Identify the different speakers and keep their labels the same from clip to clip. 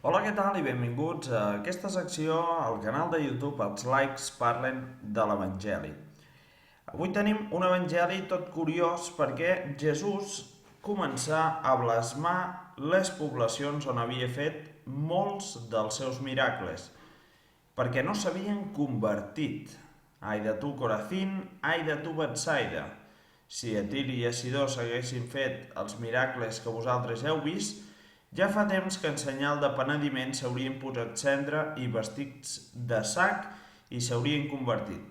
Speaker 1: Hola, què tal i benvinguts a aquesta secció al canal de YouTube Els Likes Parlen de l'Evangeli. Avui tenim un evangeli tot curiós perquè Jesús començà a blasmar les poblacions on havia fet molts dels seus miracles, perquè no s'havien convertit. Ai de tu, Corazín, ai de tu, Betsaida. Si a Tir i a Sidó s'haguessin fet els miracles que vosaltres heu vist, ja fa temps que en senyal de penediment s'haurien posat cendra i vestits de sac i s'haurien convertit.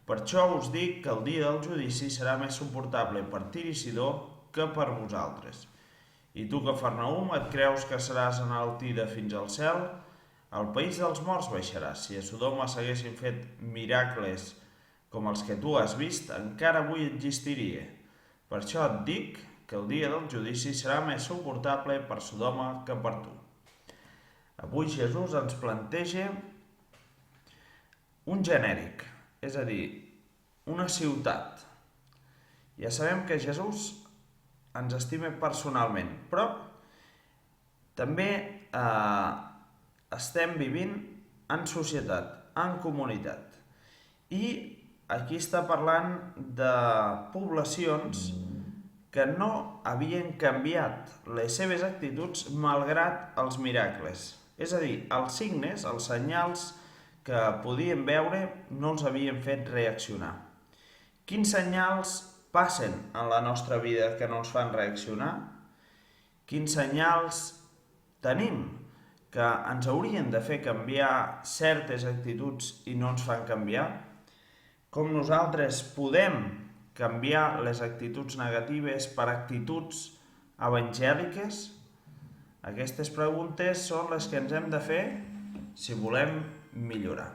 Speaker 1: Per això us dic que el dia del judici serà més suportable per Tir i Sidó que per vosaltres. I tu, Cafarnaum, et creus que seràs enaltida fins al cel? Al país dels morts baixaràs. Si a Sodoma s'haguessin fet miracles com els que tu has vist, encara avui existiria. Per això et dic que el dia del judici serà més suportable per Sodoma que per tu. Avui Jesús ens planteja un genèric, és a dir, una ciutat. Ja sabem que Jesús ens estima personalment, però també estem vivint en societat, en comunitat. I aquí està parlant de poblacions que no havien canviat les seves actituds malgrat els miracles. És a dir, els signes, els senyals que podien veure no els havien fet reaccionar. Quins senyals passen en la nostra vida que no ens fan reaccionar? Quins senyals tenim que ens haurien de fer canviar certes actituds i no ens fan canviar? Com nosaltres podem canviar les actituds negatives per actituds evangèliques? Aquestes preguntes són les que ens hem de fer si volem millorar.